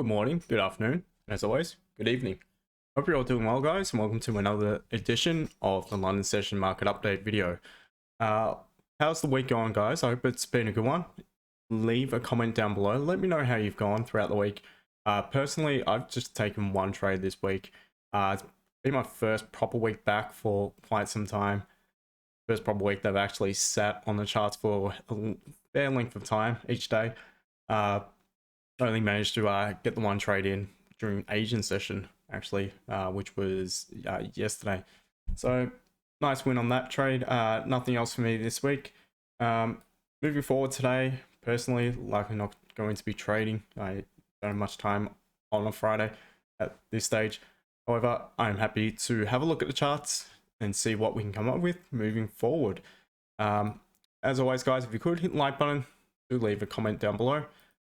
good morning, good afternoon, and as always, good evening. Hope you're all doing well, guys, and welcome to another edition of the London Session Market Update video. How's the week going, guys? I hope it's been a good one. Leave a comment down below. Let me know how you've gone throughout the week. Personally, I've just taken one trade this week. It's been my first proper week back for quite some time. First proper week that I've actually sat on the charts for a fair length of time each day. Only managed to get the one trade in during Asian session, actually, which was yesterday. So nice win on that trade. Nothing else for me this week. Moving forward today, personally, likely not going to be trading. I don't have much time on a Friday at this stage. However, I'm happy to have a look at the charts and see what we can come up with moving forward. As always, guys, if you could hit the like button, do leave a comment down below.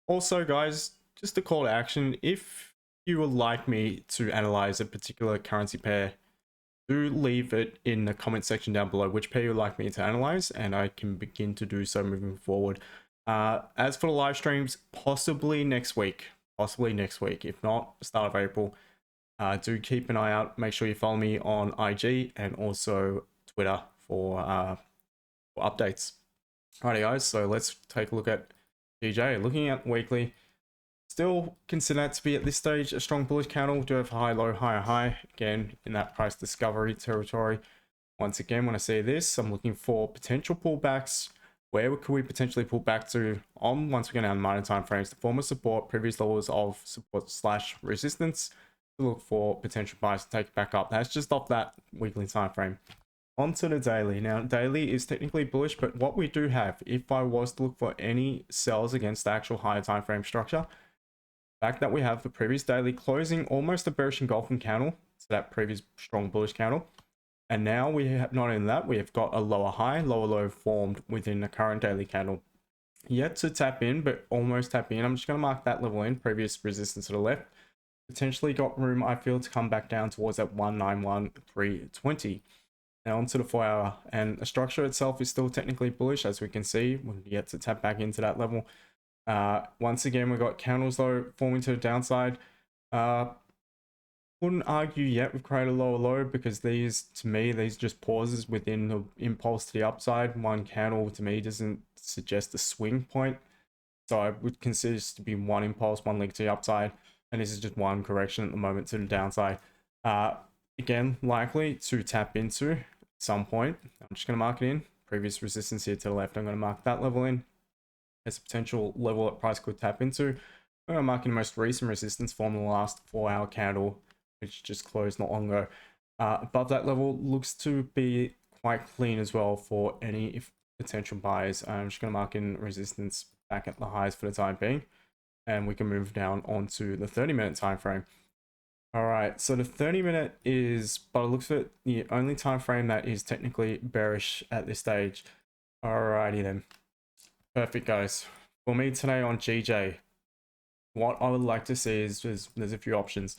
Also, guys, just a call to action, if you would like me to analyze a particular currency pair, do leave it in the comment section down below which pair you'd like me to analyze, and I can begin to do so moving forward. As for the live streams, possibly next week, if not start of April. Do keep an eye out. Make sure you follow me on IG and also Twitter for updates. Alrighty, guys, so let's take a look at GJ. Looking at weekly, still consider that to be at this stage a strong bullish candle. Do have high, low, higher, high. Again, in that price discovery territory. Once again, when I see this, I'm looking for potential pullbacks. Where could we potentially pull back to on, once again, on minor time frames, to form a support, previous levels of support / resistance, to look for potential buys to take it back up. That's just off that weekly time frame. Onto the daily. Now, daily is technically bullish, but what we do have, if I was to look for any sells against the actual higher time frame structure, the fact that we have the previous daily closing almost a bearish engulfing candle to that previous strong bullish candle, and now we have, not only that, we have got a lower high, lower low formed within the current daily candle. Yet to tap in, but almost tap in. I'm just going to mark that level in, previous resistance to the left. Potentially got room, I feel, to come back down towards that 191,320. Now onto the 4 hour, and the structure itself is still technically bullish, as we can see. We'll get to tap back into that level. Once again, we've got candles though forming to the downside. Wouldn't argue yet we've created a lower low, because these, to me, these just pauses within the impulse to the upside. One candle to me doesn't suggest a swing point, so I would consider this to be one impulse, one leg to the upside, and this is just one correction at the moment to the downside. Again, likely to tap into at some point. I'm just going to mark it in. Previous resistance here to the left, I'm going to mark that level in as a potential level that price could tap into. I'm going to mark in the most recent resistance form in the last 4 hour candle, which just closed not long ago. Above that level looks to be quite clean as well for any potential buyers. I'm just going to mark in resistance back at the highs for the time being, and we can move down onto the 30-minute time frame. All right, so the 30-minute is, by the looks of it, the only time frame that is technically bearish at this stage. Alrighty then. Perfect, guys. For me today on GJ, what I would like to see is there's a few options.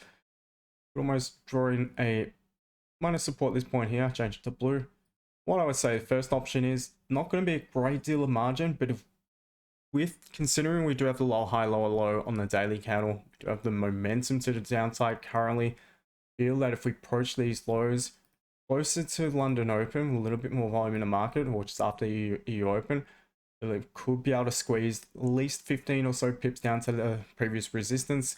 Almost drawing a minor support at this point here, change it to blue. What I would say, the first option is not going to be a great deal of margin, but considering we do have the low high, lower low on the daily candle, we do have the momentum to the downside currently, feel that if we approach these lows closer to London Open, a little bit more volume in the market, or just after EU Open, we could be able to squeeze at least 15 or so pips down to the previous resistance.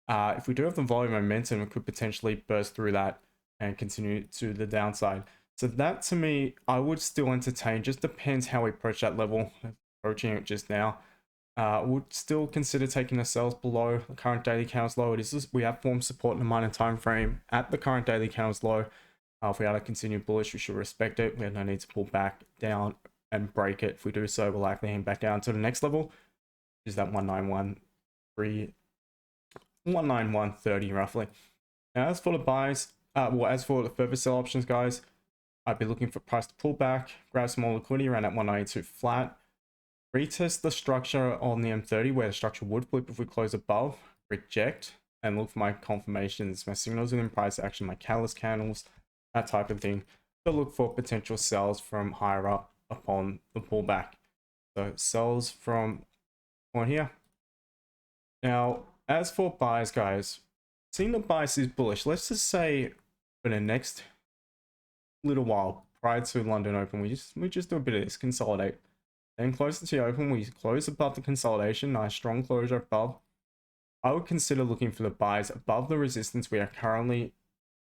If we do have the volume momentum, it could potentially burst through that and continue to the downside. So that, to me, I would still entertain. Just depends how we approach that level. Approaching it just now, would still consider taking the sells below the current daily candle's low. We have formed support in the minor time frame at the current daily candle's low. If we are to continue bullish, we should respect it. We have no need to pull back down and break it. If we do so, we'll likely hang back down to the next level, which is that 191.30 roughly. Now, as for the buys, as for the further sell options, guys, I'd be looking for price to pull back, grab some more liquidity around that 192 flat. Retest the structure on the M30 where the structure would flip if we close above, reject, and look for my confirmations, my signals within price action, my catalyst candles, that type of thing, to look for potential sells from higher up upon the pullback. So sells from point here. Now, as for buys, guys, seeing the bias is bullish. Let's just say for the next little while prior to London Open, we just do a bit of this, consolidate. Then closer to the open, we close above the consolidation, nice strong closure above. I would consider looking for the buys above the resistance we are currently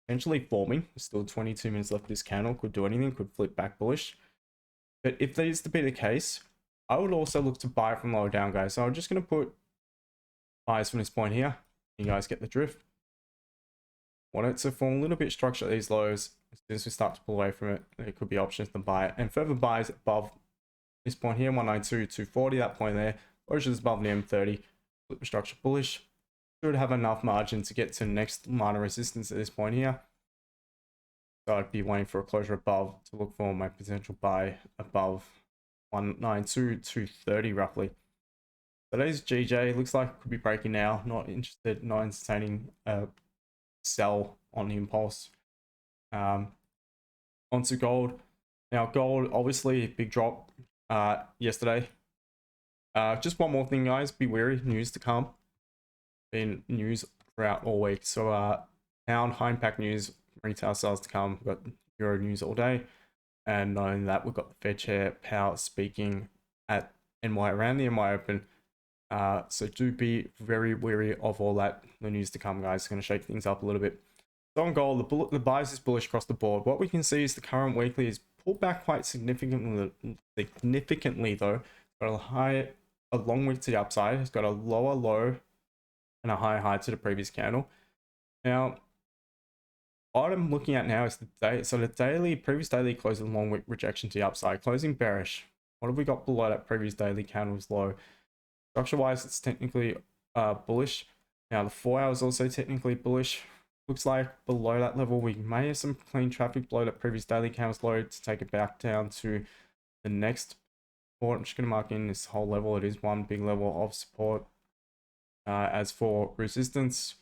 potentially forming. There's still 22 minutes left of this candle, could do anything, could flip back bullish. But if that is to be the case, I would also look to buy from lower down, guys. So I'm just going to put buys from this point here. You guys get the drift. Want it to form a little bit structure at these lows. As soon as we start to pull away from it, there could be options to buy it. And further buys above this point here, 192, 240, that point there. Closures above the M30, flip structure bullish. Should have enough margin to get to the next minor resistance at this point here. So I'd be waiting for a closure above to look for my potential buy above 192, 230 roughly. Today's GJ looks like it could be breaking now. Not interested, not entertaining a sell on the impulse. Onto gold. Now gold, obviously big drop yesterday. Just one more thing, guys. Be wary, news to come. Been news throughout all week. So pound high impact news, retail sales to come. We've got Euro news all day. And knowing that, we've got the Fed Chair Powell speaking at around the NY Open. So do be very wary of all that. The news to come, guys. It's going to shake things up a little bit. So on gold, the bias is bullish across the board. What we can see is the current weekly is pulled back quite significantly though. Got a high, a long wick to the upside. It's got a lower low and a higher high to the previous candle. Now, what I'm looking at now is the day. So the previous daily closed a long wick rejection to the upside, closing bearish. What have we got below that previous daily candle's low? Structure wise, it's technically bullish. Now the 4 hours also technically bullish. Looks like below that level we may have some clean traffic below that previous daily candle's low to take it back down to the next support. I'm just going to mark in this whole level. It is one big level of support. As for resistance,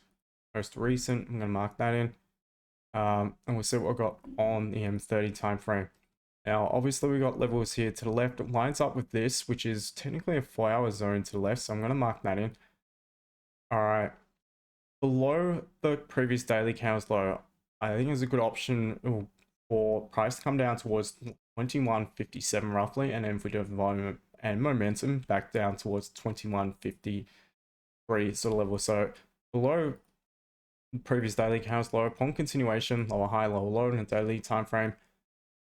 most recent, I'm going to mark that in. And we'll see what we've got on the M30 time frame. Now, obviously, we got levels here to the left. It lines up with this, which is technically a 4-hour zone to the left. So I'm going to mark that in. All right. Below the previous daily candle's low, I think is a good option for price to come down towards 21.57 roughly. And then if we do have volume and momentum back down towards 21.53 sort of level. So below the previous daily candle's low, upon continuation, lower high, lower low in a daily time frame,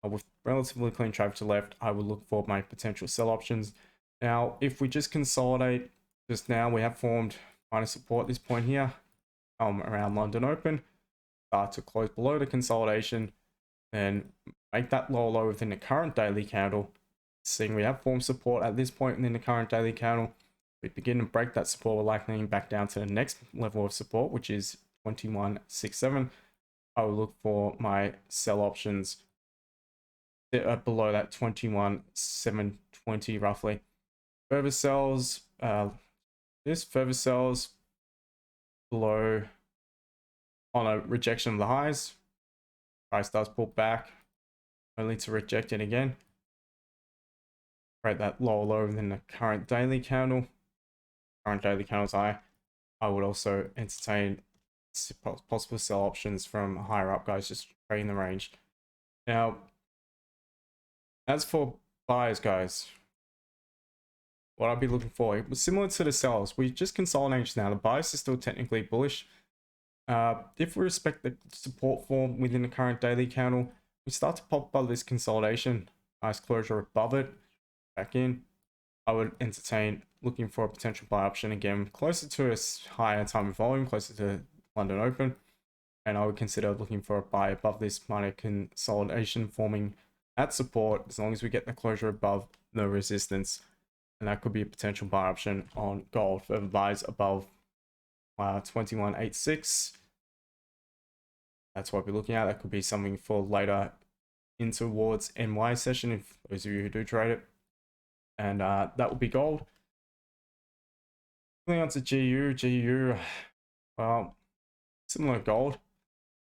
with relatively clean traffic to the left, I would look for my potential sell options. Now, if we just consolidate, just now we have formed minor support at this point here, around London Open, start to close below the consolidation, and make that lower low within the current daily candle. Seeing we have formed support at this point in the current daily candle, we begin to break that support, we're likely back down to the next level of support, which is 21.67. I will look for my sell options below that 21.720 roughly. Further sells, further sells below on a rejection of the highs. Price does pull back, only to reject it again. Create that lower low than the current daily candle. Current daily candle's high. I would also entertain possible sell options from higher up, guys, just trading the range. Now, as for buyers, guys, what I'd be looking for, it was similar to the sellers. We just consolidated now. The bias is still technically bullish. If we respect the support form within the current daily candle, we start to pop above this consolidation. Nice closure above it. Back in. I would entertain looking for a potential buy option again, closer to a higher time of volume, closer to London Open. And I would consider looking for a buy above this minor consolidation forming at support, as long as we get the closure above the resistance. And that could be a potential buy option on gold. Further buys above 21.86. That's what we're looking at. That could be something for later in towards NY session, if those of you who do trade it. And that will be gold. Moving on to GU, well, similar gold.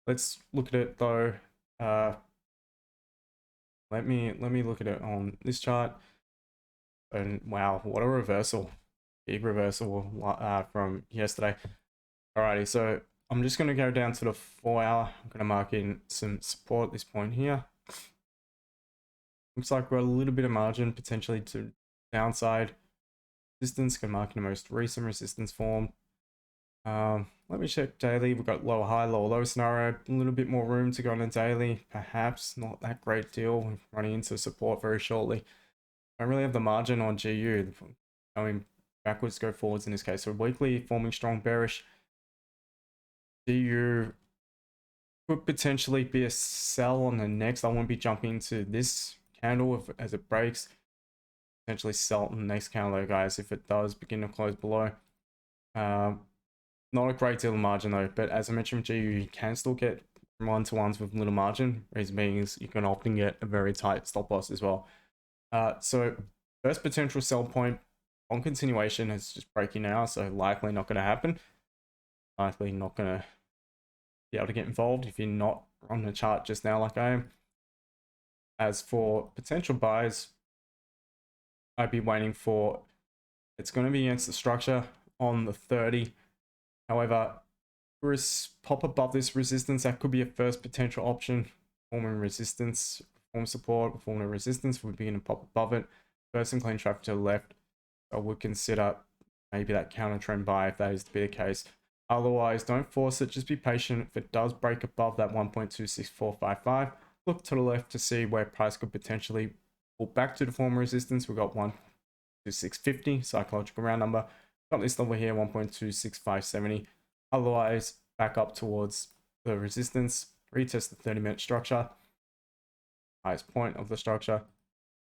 Let's look at it though. Let me look at it on this chart. And wow, what a reversal. big reversal from yesterday. Alrighty, so I'm just going to go down to the 4 hour. I'm going to mark in some support at this point here. Looks like we've got a little bit of margin potentially to downside. Resistance, can mark in the most recent resistance form. Let me check daily. We've got lower high, lower low scenario. A little bit more room to go on a daily. Perhaps not that great deal. We're running into support very shortly. I don't really have the margin on GU. Going backwards, go forwards in this case. So weekly forming strong bearish. GU could potentially be a sell on the next. I won't be jumping into this candle as it breaks. Potentially sell on the next candle though, guys, if it does begin to close below. Not a great deal of margin though, but as I mentioned with GU, you can still get one-to-ones with little margin. Reason being is you can often get a very tight stop loss as well. So first potential sell point on continuation is just breaking now, so likely not going to happen. Likely not going to be able to get involved if you're not on the chart just now like I am. As for potential buys, I'd be waiting for, it's going to be against the structure on the 30. However, pop above this resistance, that could be a first potential option. Forming resistance, form support, forming resistance, we begin to pop above it. First and clean traffic to the left. I would consider maybe that counter trend buy if that is to be the case. Otherwise, don't force it, just be patient. If it does break above that 1.26455, look to the left to see where price could potentially pull back to the former resistance. We've got 1.2650, psychological round number. Got this level here, 1.26570. Otherwise, back up towards the resistance, retest the 30-minute structure, highest point of the structure,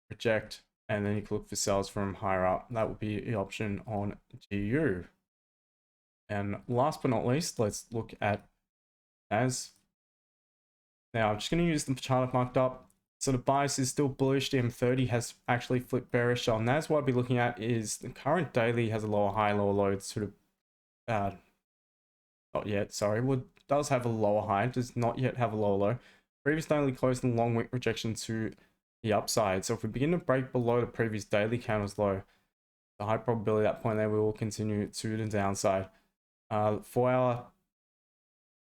reject, and then you can look for sells from higher up. That would be the option on GU. And last but not least, let's look at NAS. Now, I'm just going to use the chart I've marked up. So the bias is still bullish. The M30 has actually flipped bearish. On NAS, what I'll be looking at is the current daily has a lower high, lower low. It's sort of, not yet, sorry. Well, it does have a lower high. It does not yet have a lower low. Previous daily closed in long wick rejection to the upside. So if we begin to break below the previous daily candle's low, the high probability at that point there we will continue to the downside. 4 hour,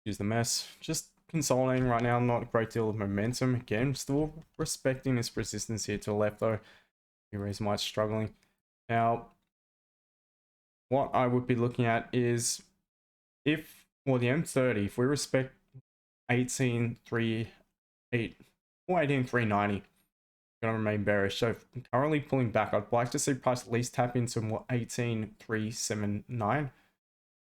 use the mess. Just consolidating right now, not a great deal of momentum. Again, still respecting this resistance here to the left though. The reason why it's struggling. Now, what I would be looking at is if, well, the M30, if we respect 18.38 or 18.390, going to remain bearish. So currently pulling back. I'd like to see price at least tap into more 18.379.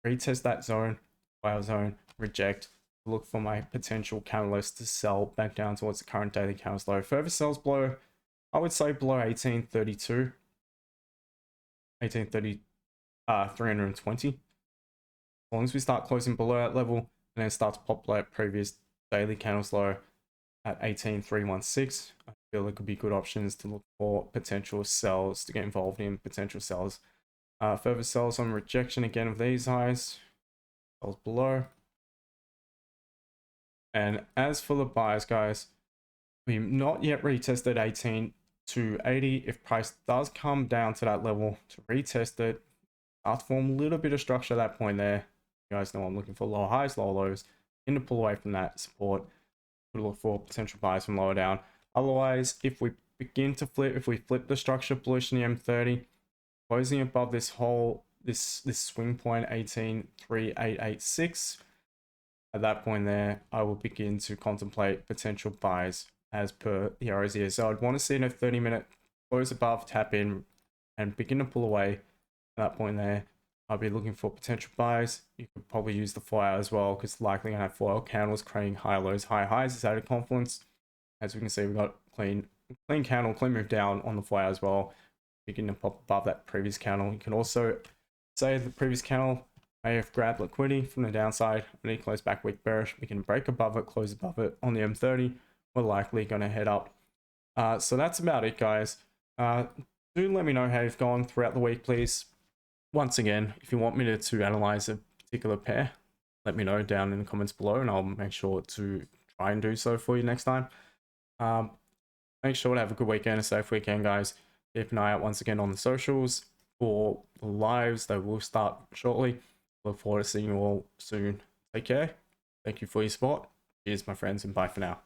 Retest that zone, buy zone, reject. Look for my potential catalyst to sell back down towards the current daily candles low. Further sells below, I would say below 18.32, 18.30, 320. As long as we start closing below that level and then start to pop like previous daily candles low at 18.316, I feel there could be good options to look for potential sells, to get involved in potential sells. Further sells on rejection again of these highs, sells below. And as for the buys, guys, we've not yet retested 18 to 80. If price does come down to that level to retest it, start to form a little bit of structure at that point there. You guys know I'm looking for lower highs, lower lows, in to pull away from that support. We'll look for potential buys from lower down. Otherwise, if we begin to flip, if we flip the structure bullish in the M30, closing above this whole, this swing point 18.3886, at that point there, I will begin to contemplate potential buys as per the arrows here. So I'd want to see in a 30-minute close above, tap in, and begin to pull away. At that point there, I'll be looking for potential buys. You could probably use the 4 hour as well, because likely going to have 4 hour candles creating high lows, high highs. It's added confluence. As we can see, we've got clean candle, clean move down on the 4 hour as well. Begin to pop above that previous candle. You can also say the previous candle may have grabbed liquidity from the downside. When it close back weak bearish, we can break above it, close above it on the M30. We're likely going to head up. So that's about it, guys. Do let me know how you've gone throughout the week, please. Once again, if you want me to analyze a particular pair, let me know down in the comments below, and I'll make sure to try and do so for you next time. Make sure to have a good weekend, a safe weekend, guys. Keep an eye out once again on the socials. for the lives that will start shortly. Look forward to seeing you all soon. Take care. Thank you for your support. Cheers, my friends, and bye for now.